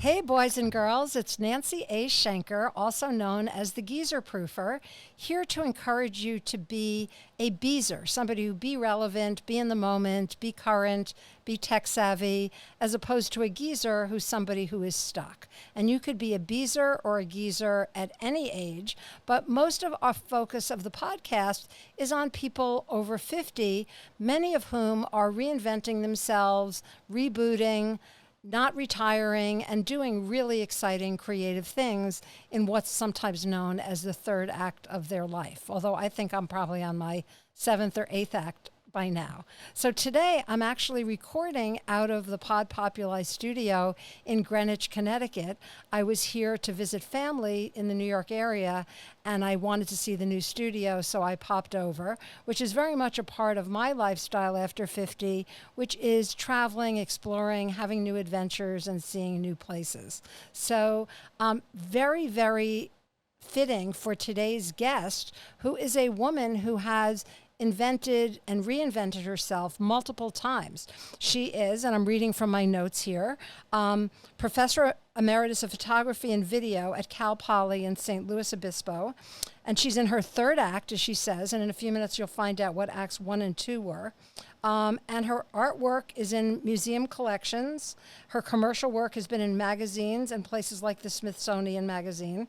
Hey, boys and girls, it's Nancy A. Shenker, also known as the Geezer Proofer, here to encourage you to be a beezer, somebody who be relevant, be in the moment, be current, be tech savvy, as opposed to a geezer who's somebody who is stuck. And you could be a beezer or a geezer at any age, but most of our focus of the podcast is on people over 50, many of whom are reinventing themselves, rebooting, not retiring, and doing really exciting creative things in what's sometimes known as the third act of their life. Although I think I'm probably on my seventh or eighth act by now. So today I'm actually recording out of the Pod Populi studio in Greenwich, Connecticut. I was here to visit family in the New York area and I wanted to see the new studio, so I popped over, which is very much a part of my lifestyle after 50, which is traveling, exploring, having new adventures, and seeing new places. So very, very fitting for today's guest, who is a woman who has invented and reinvented herself multiple times. She is, and I'm reading from my notes here, Professor Emeritus of Photography and Video at Cal Poly in St. Louis Obispo. And she's in her third act, as she says, and in a few minutes you'll find out what acts 1 and 2 were. And her artwork is in museum collections. Her commercial work has been in magazines and places like the Smithsonian Magazine.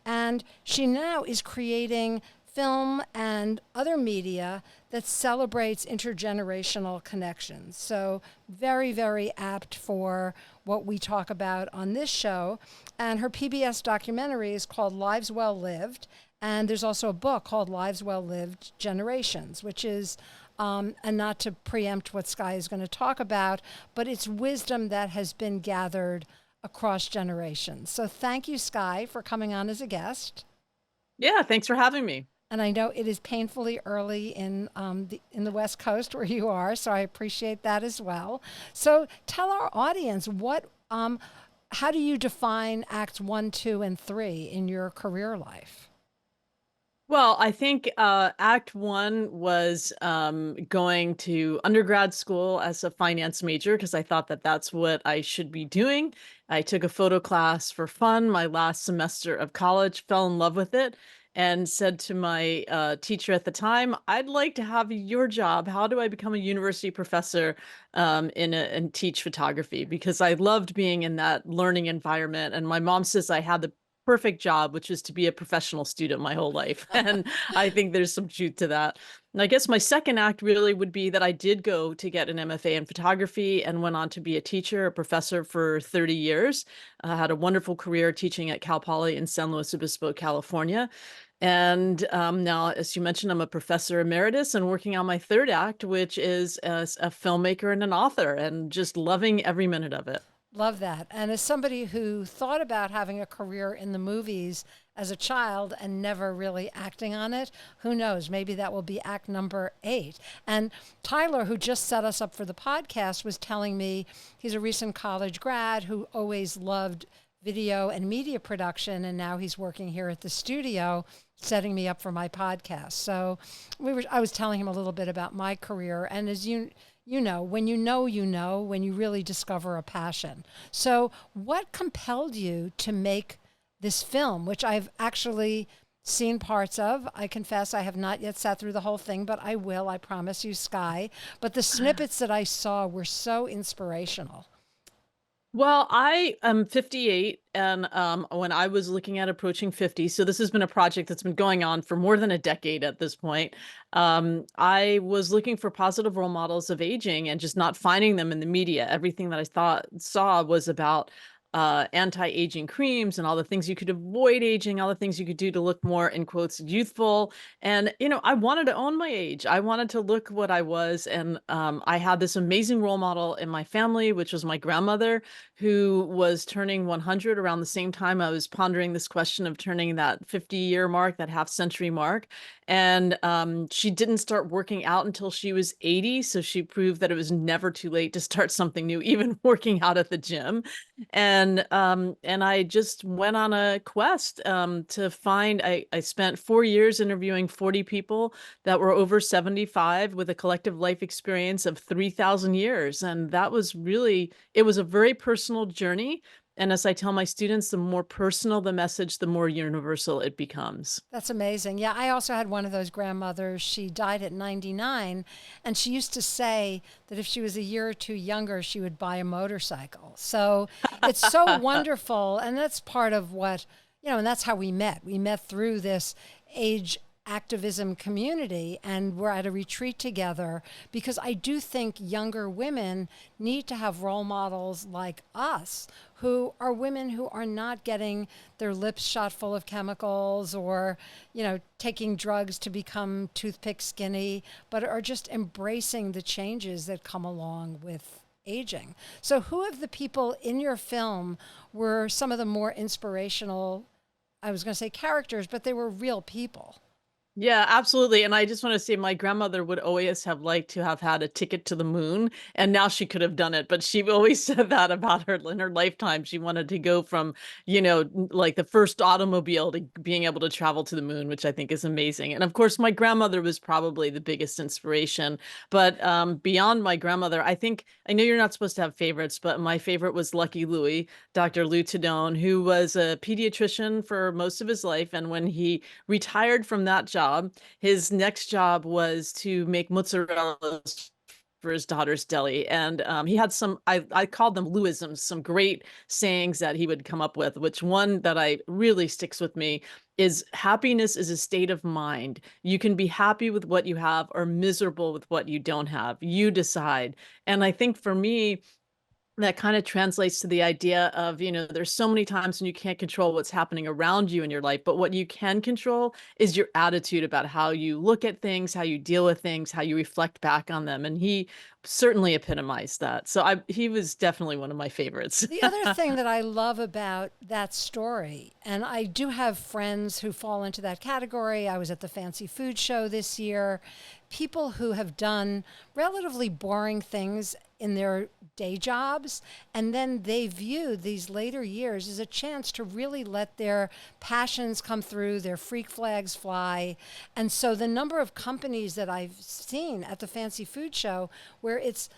And she now is creating film and other media that celebrates intergenerational connections. So very, very apt for what we talk about on this show. And her PBS documentary is called Lives Well Lived. And there's also a book called Lives Well Lived Generations, which is, and not to preempt what Sky is going to talk about, but it's wisdom that has been gathered across generations. So thank you, Sky, for coming on as a guest. Yeah, thanks for having me. And I know it is painfully early in the West Coast where you are, so I appreciate that as well. So tell our audience how do you define acts 1, 2, and 3 in your career life? Well, I think Act One was going to undergrad school as a finance major because I thought that that's what I should be doing. I took a photo class for fun my last semester of college, fell in love with it, and said to my teacher at the time, "I'd like to have your job. How do I become a university professor and teach photography?" Because I loved being in that learning environment. And my mom says I had the perfect job, which is to be a professional student my whole life. And I think there's some truth to that. And I guess my second act really would be that I did go to get an MFA in photography and went on to be a teacher, a professor for 30 years. I had a wonderful career teaching at Cal Poly in San Luis Obispo, California. And now, as you mentioned, I'm a professor emeritus and working on my third act, which is as a filmmaker and an author, and just loving every minute of it. Love that. And as somebody who thought about having a career in the movies as a child and never really acting on it, who knows? Maybe that will be act number 8. And Tyler, who just set us up for the podcast, was telling me he's a recent college grad who always loved video and media production, and now he's working here at the studio setting me up for my podcast. So I was telling him a little bit about my career, and as you know, when when you really discover a passion. So what compelled you to make this film, which I've actually seen parts of? I confess I have not yet sat through the whole thing, but I will, I promise you, Sky. But the snippets that I saw were so inspirational. Well, I am 58, and when I was looking at approaching 50, so this has been a project that's been going on for more than a decade at this point. I was looking for positive role models of aging and just not finding them in the media. Everything that I saw was about anti-aging creams and all the things you could avoid aging, all the things you could do to look more, in quotes, youthful. And, I wanted to own my age. I wanted to look what I was. And I had this amazing role model in my family, which was my grandmother, who was turning 100 around the same time I was pondering this question of turning that 50-year mark, that half-century mark. And she didn't start working out until she was 80. So she proved that it was never too late to start something new, even working out at the gym. And I just went on a quest to find. I spent 4 years interviewing 40 people that were over 75 with a collective life experience of 3,000 years, and that was really, it was a very personal journey. And as I tell my students, the more personal the message, the more universal it becomes. That's amazing. Yeah, I also had one of those grandmothers. She died at 99, and she used to say that if she was a year or two younger, she would buy a motorcycle. So it's so wonderful. And that's part of what, and that's how we met. We met through this age activism community, and we're at a retreat together because I do think younger women need to have role models like us who are women who are not getting their lips shot full of chemicals or taking drugs to become toothpick skinny, but are just embracing the changes that come along with aging. So who of the people in your film were some of the more inspirational, I was going to say characters, but they were real people? Yeah, absolutely. And I just want to say my grandmother would always have liked to have had a ticket to the moon, and now she could have done it. But she always said that about her in her lifetime. She wanted to go from, like the first automobile to being able to travel to the moon, which I think is amazing. And of course, my grandmother was probably the biggest inspiration. But beyond my grandmother, I know you're not supposed to have favorites, but my favorite was Lucky Louie, Dr. Lou Tadone, who was a pediatrician for most of his life. And when he retired from that job, his next job was to make mozzarella for his daughter's deli. And he had I called them Louisms, some great sayings that he would come up with, which one that I really sticks with me is happiness is a state of mind. You can be happy with what you have or miserable with what you don't have. You decide. And I think for me, that kind of translates to the idea of, there's so many times when you can't control what's happening around you in your life, but what you can control is your attitude about how you look at things, how you deal with things, how you reflect back on them. And he certainly epitomized that. So he was definitely one of my favorites. The other thing that I love about that story, and I do have friends who fall into that category. I was at the Fancy Food Show this year. People who have done relatively boring things in their day jobs, and then they view these later years as a chance to really let their passions come through, their freak flags fly. And so the number of companies that I've seen at the Fancy Food Show where it's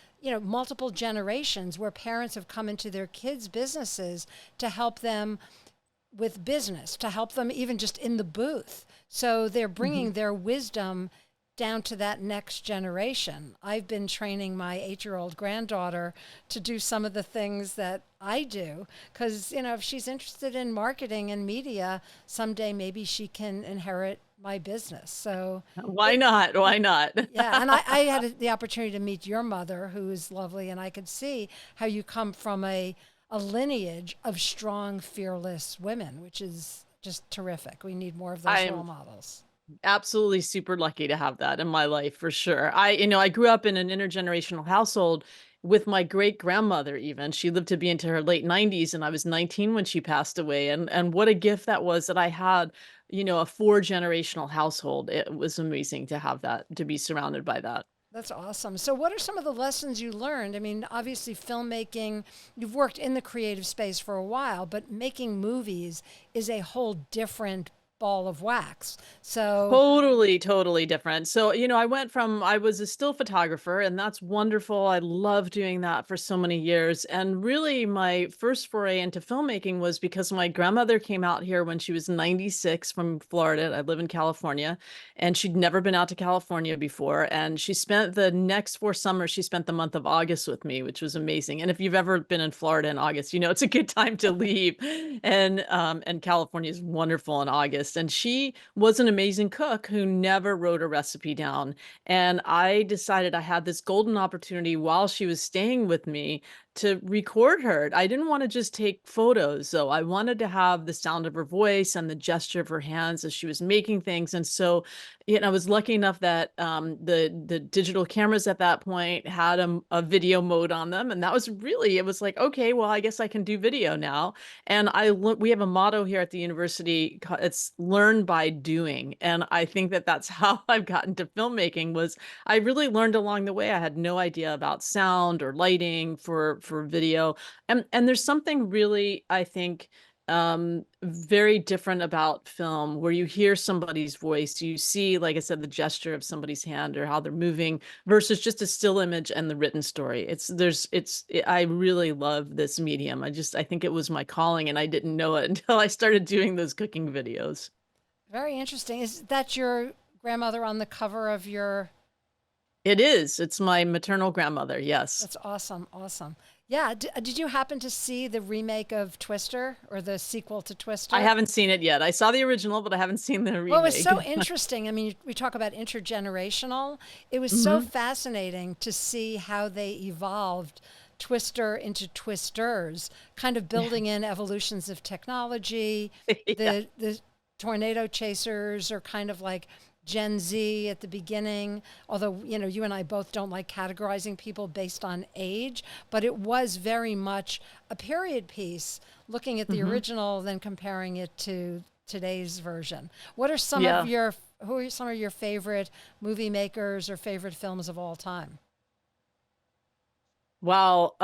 multiple generations, where parents have come into their kids' businesses to help them with business, to help them even just in the booth. So they're bringing their wisdom down to that next generation. I've been training my 8-year-old granddaughter to do some of the things that I do because, if she's interested in marketing and media, someday maybe she can inherit my business. So why not? Why not? Yeah. And I had the opportunity to meet your mother, who is lovely. And I could see how you come from a lineage of strong, fearless women, which is just terrific. We need more of those role models. Absolutely super lucky to have that in my life for sure. I grew up in an intergenerational household with my great grandmother even. She lived to be into her late 90s and I was 19 when she passed away. And what a gift that was that I had, a 4-generational household. It was amazing to have that, to be surrounded by that. That's awesome. So what are some of the lessons you learned? I mean, obviously filmmaking, you've worked in the creative space for a while, but making movies is a whole different ball of wax. So Totally different. So, I was a still photographer and that's wonderful. I love doing that for so many years. And really my first foray into filmmaking was because my grandmother came out here when she was 96 from Florida. I live in California and she'd never been out to California before. And she spent the next 4 summers, she spent the month of August with me, which was amazing. And if you've ever been in Florida in August, it's a good time to leave. And California is wonderful in August. And she was an amazing cook who never wrote a recipe down. And I decided I had this golden opportunity while she was staying with me to record her. I didn't want to just take photos, though. I wanted to have the sound of her voice and the gesture of her hands as she was making things. And so, I was lucky enough that the digital cameras at that point had a video mode on them, and that was really, it was like, okay, well, I guess I can do video now. And we have a motto here at the university. It's learn by doing, and I think that that's how I've gotten to filmmaking. Was I really learned along the way. I had no idea about sound or lighting for video. And there's something really, I think, very different about film, where you hear somebody's voice, you see, like I said, the gesture of somebody's hand or how they're moving versus just a still image and the written story. I really love this medium. I think it was my calling and I didn't know it until I started doing those cooking videos. Very interesting. Is that your grandmother on the cover of your? It is. It's my maternal grandmother. Yes. That's awesome. Awesome. Yeah. Did you happen to see the remake of Twister or the sequel to I Twister? haven't seen it yet. I saw the original, but I haven't seen the Well, it was remake. so interesting. I mean, we talk about intergenerational. It was so Hmm. fascinating to see how they evolved Twister into Twisters, kind of building in evolutions of technology. Yeah. The tornado chasers are kind of like Gen Z at the beginning, although, you and I both don't like categorizing people based on age, but it was very much a period piece, looking at the Hmm. original, then comparing it to today's version. What are some of Yeah. your Who are some of your favorite movie makers or favorite films of all time? Wow,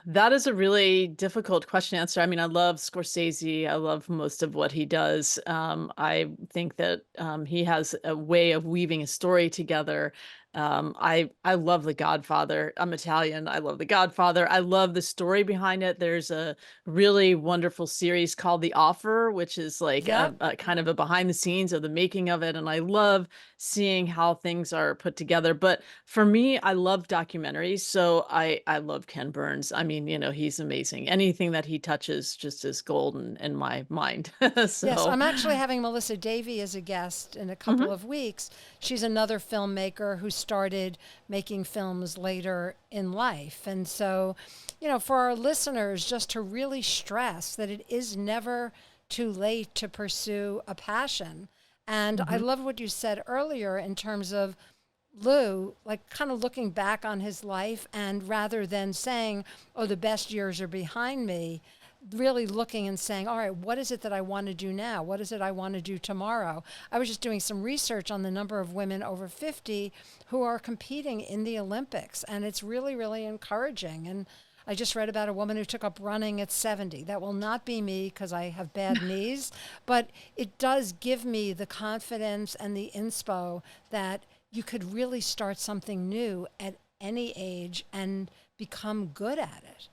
that is a really difficult question to answer. I mean, I love Scorsese. I love most of what he does. I think that he has a way of weaving a story together. I love The Godfather. I'm Italian. I love The Godfather. I love the story behind it. There's a really wonderful series called The Offer, which is like Yep. a kind of a behind the scenes of the making of it. And I love seeing how things are put together. But for me, I love documentaries, so I love Ken Burns. I mean, he's amazing. Anything that he touches just is golden in my mind. Yes, So, I'm actually having Melissa Davey as a guest in a couple mhm. of weeks. She's another filmmaker who started making films later in life. And so, for our listeners, just to really stress that it is never too late to pursue a passion. And I Mhm. love what you said earlier in terms of Lou, like kind of looking back on his life and rather than saying, oh, the best years are behind me, really looking and saying, all right, what is it that I want to do now? What is it I want to do tomorrow? I was just doing some research on the number of women over 50 who are competing in the Olympics, and it's really, really encouraging. And I just read about a woman who took up running at 70. That will not be me because I have bad knees, but it does give me the confidence and the inspo that you could really start something new at any age and become good at it.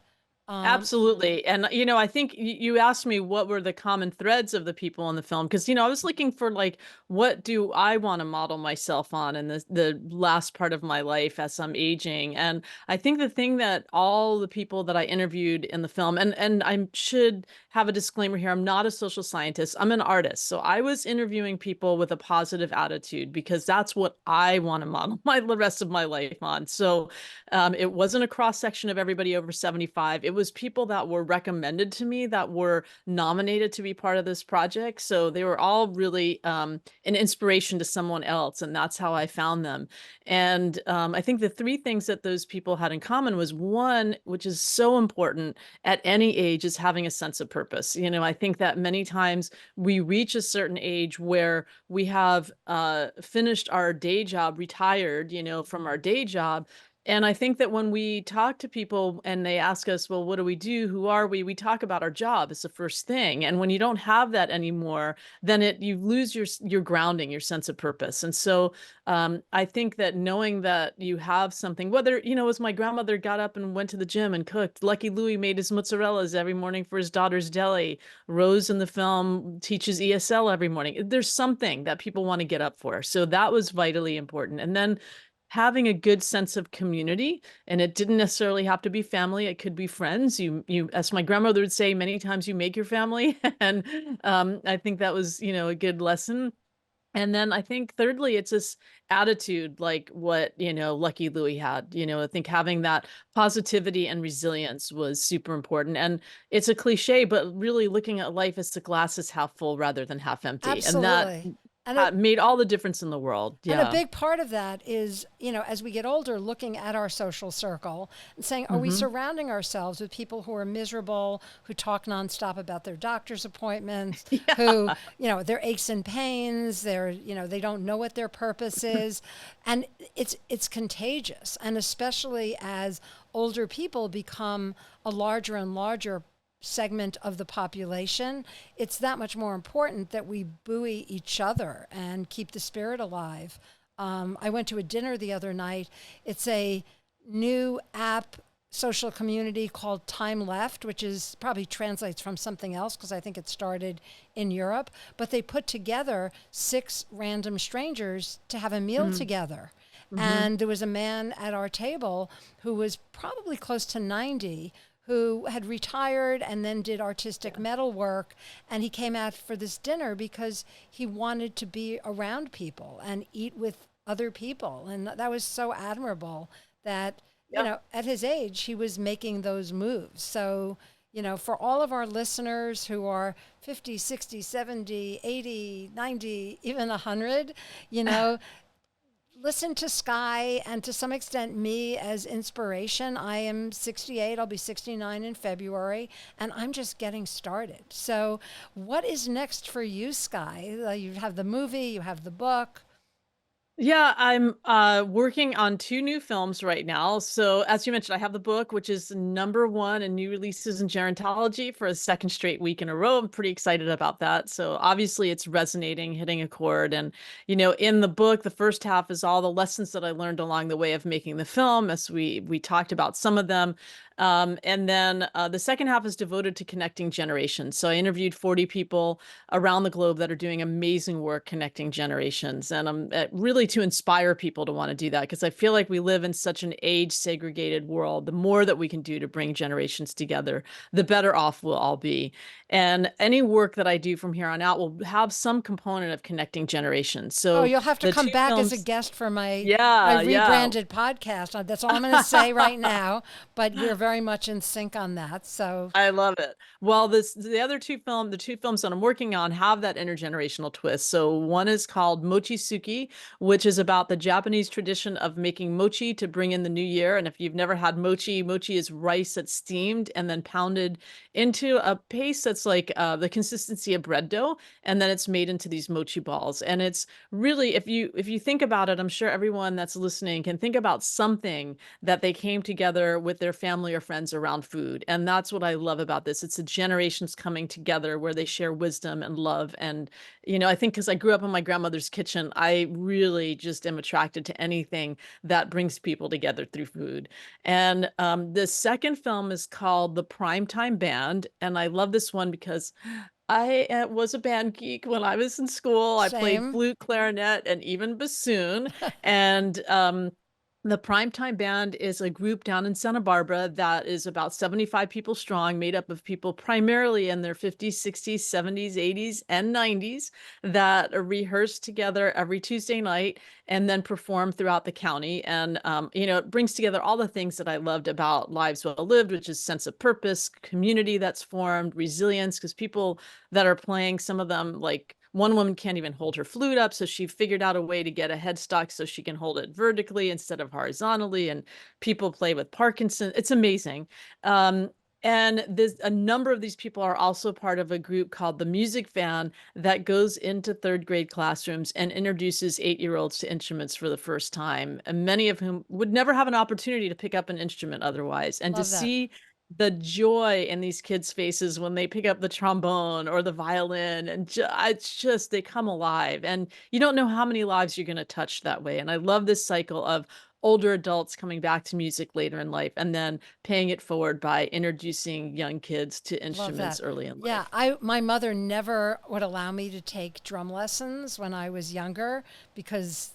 Um, Absolutely. And, I think you asked me what were the common threads of the people in the film. Because, I was looking for like, what do I want to model myself on in the last part of my life as I'm aging? And I think the thing that all the people that I interviewed in the film, and I should have a disclaimer here, I'm not a social scientist, I'm an artist. So I was interviewing people with a positive attitude because that's what I want to model the rest of my life on. So it wasn't a cross section of everybody over 75. It was people that were recommended to me that were nominated to be part of this project. So they were all really an inspiration to someone else. And that's how I found them. And I think the three things that those people had in common was one, which is so important at any age, is having a sense of purpose. I think that many times we reach a certain age where we have finished our day job, retired, from our day job, and I think that when we talk to people and they ask us, well, what do we do? Who are we? We talk about our job as the first thing. And when you don't have that anymore, then you lose your grounding, your sense of purpose. And so I think that knowing that you have something, whether, as my grandmother got up and went to the gym and cooked, Lucky Louie made his mozzarellas every morning for his daughter's deli. Rose in the film teaches ESL every morning. There's something that people want to get up for. So that was vitally important. And then having a good sense of community, and it didn't necessarily have to be family, it could be friends. You as my grandmother would say, many times you make your family. And I think that was, a good lesson. And then I think thirdly, it's this attitude like what, Lucky Louie had. I think having that positivity and resilience was super important. And it's a cliche, but really looking at life as the glass is half full rather than half empty. And that Absolutely. And a, made all the difference in the world. and a Yeah. big part of that is, as we get older, looking at our social circle and saying, are we Hmm. surrounding ourselves with people who are miserable, who talk nonstop about their doctor's appointments, who, Yeah. their aches and pains, they don't know what their purpose is. And it's contagious. And especially as older people become a larger and larger segment of the population, it's that much more important that we buoy each other and keep the spirit alive. I went to a dinner the other night. It's a new app social community called Time Left, which is probably translates from something else because I think it started in Europe. But they put together 6 random strangers to have a meal together. And there was a man at our table who was probably close to 90 who had retired and then did artistic metal work. And he came out for this dinner because he wanted to be around people and eat with other people. And that was so admirable that, you know, at his age, he was making those moves. So, you know, for all of our listeners who are 50, 60, 70, 80, 90, even 100, you know, listen to Sky and to some extent me as inspiration. I am 68, I'll be 69 in February, and I'm just getting started. So what is next for you, Sky? You have the movie, you have the book. Yeah, I'm working on 2 new films right now. So as you mentioned, I have the book, which is #1 in new releases in gerontology for a second straight week in a row. I'm pretty excited about that. So obviously it's resonating, hitting a chord. And, you know, in the book, the first half is all the lessons that I learned along the way of making the film, as we talked about some of them. And then the second half is devoted to connecting generations. So I interviewed 40 people around the globe that are doing amazing work connecting generations. And I'm really to inspire people to want to do that, because I feel like we live in such an age segregated world. The more that we can do to bring generations together, the better off we'll all be. And any work that I do from here on out will have some component of connecting generations. Oh, So you'll have to the come 2 back as a films, guest for my yeah, yeah. rebranded podcast. That's all I'm going to say right now, but we're very much in sync on that. So, I love it. Well, the 2 films that I'm working on have that intergenerational twist. So one is called Mochisuki, which is about the Japanese tradition of making mochi to bring in the new year. And if you've never had mochi, mochi is rice that's steamed and then pounded into a paste that's like the consistency of bread dough, and then it's made into these mochi balls. And it's really, if you think about it, I'm sure everyone that's listening can think about something that they came together with their family or friends around food. And that's what I love about this. It's the generations coming together where they share wisdom and love. And, you know, I think because I grew up in my grandmother's kitchen, I really just am attracted to anything that brings people together through food. And the second film is called The Primetime Band. And I love this one because I was a band geek when I was in school. I played same. flute, clarinet, and even bassoon. And the Primetime Band is a group down in Santa Barbara that is about 75 people strong, made up of people primarily in their 50s, 60s, 70s, 80s, and 90s that rehearse together every Tuesday night and then perform throughout the county. And, you know, it brings together all the things that I loved about Lives Well Lived, which is sense of purpose, community that's formed, resilience, because people that are playing, some of them, like one woman can't even hold her flute up, so she figured out a way to get a headstock so she can hold it vertically instead of horizontally, and people play with Parkinson. It's amazing. And there's a number of these people are also part of a group called the Music Van that goes into 3rd grade classrooms and introduces 8-year-olds to instruments for the first time, and many of whom would never have an opportunity to pick up an instrument otherwise. And to Love that. see the joy in these kids' faces when they pick up the trombone or the violin, and it's just, they come alive, and you don't know how many lives you're going to touch that way. And I love this cycle of older adults coming back to music later in life and then paying it forward by introducing young kids to Love instruments that. early in Yeah, life. my mother never would allow me to take drum lessons when I was younger because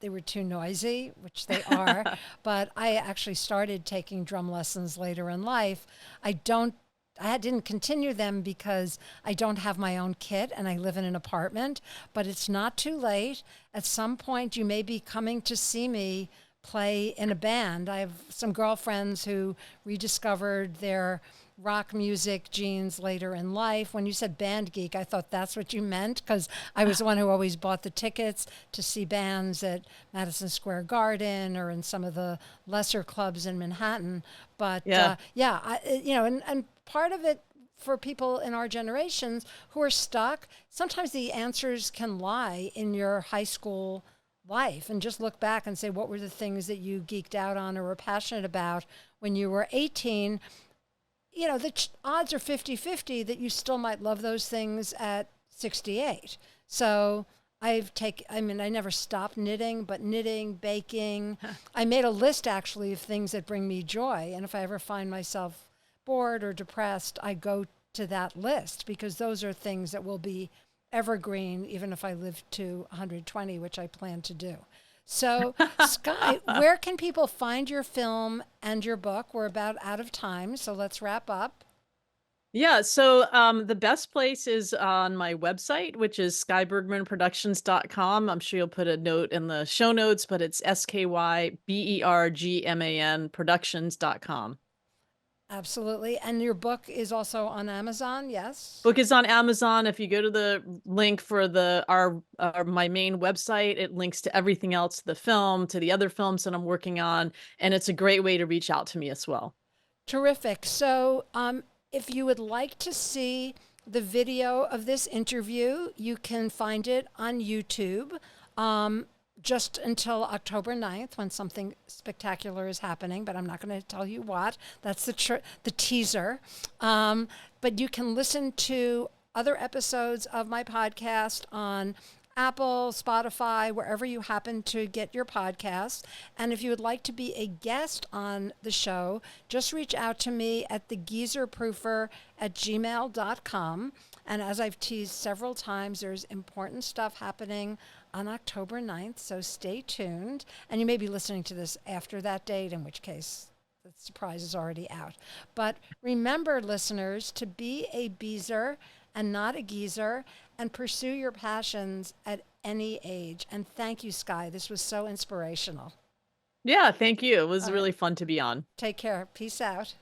they were too noisy, which they are. But I actually started taking drum lessons later in life. I didn't continue them because I don't have my own kit and I live in an apartment, but it's not too late. At some point, you may be coming to see me play in a band. I have some girlfriends who rediscovered their rock music genes later in life. When you said band geek, I thought that's what you meant because I was the one who always bought the tickets to see bands at Madison Square Garden or in some of the lesser clubs in Manhattan. But Yeah. yeah, you know, and part of it for people in our generations who are stuck, sometimes the answers can lie in your high school life and just look back and say, what were the things that you geeked out on or were passionate about when you were 18? the odds are 50-50 that you still might love those things at 68. So I mean, I never stopped knitting, but knitting, baking. I made a list actually of things that bring me joy. And if I ever find myself bored or depressed, I go to that list because those are things that will be evergreen, even if I live to 120, which I plan to do. So, Sky, where can people find your film and your book? We're about out of time, so let's wrap up. Yeah, so the best place is on my website, which is skybergmanproductions.com. I'm sure you'll put a note in the show notes, but it's SKYBERGMAN productions.com. Absolutely. And your book is also on Amazon, yes? Book is on Amazon. If you go to the link for our my main website, it links to everything else, to the film, to the other films that I'm working on, and it's a great way to reach out to me as well. Terrific. So, if you would like to see the video of this interview, you can find it on YouTube just until October 9th when something spectacular is happening, but I'm not going to tell you what. That's the teaser. But you can listen to other episodes of my podcast on Apple, Spotify, wherever you happen to get your podcasts. And if you would like to be a guest on the show, just reach out to me at thegeezerproofer@gmail.com. And as I've teased several times, there's important stuff happening on October 9th, so stay tuned. And you may be listening to this after that date, in which case the surprise is already out. But remember, listeners, to be a beezer and not a geezer, and pursue your passions at any age. And thank you, Sky. This was so inspirational. Yeah, thank you. It was All right. really fun to be on. Take care. Peace out.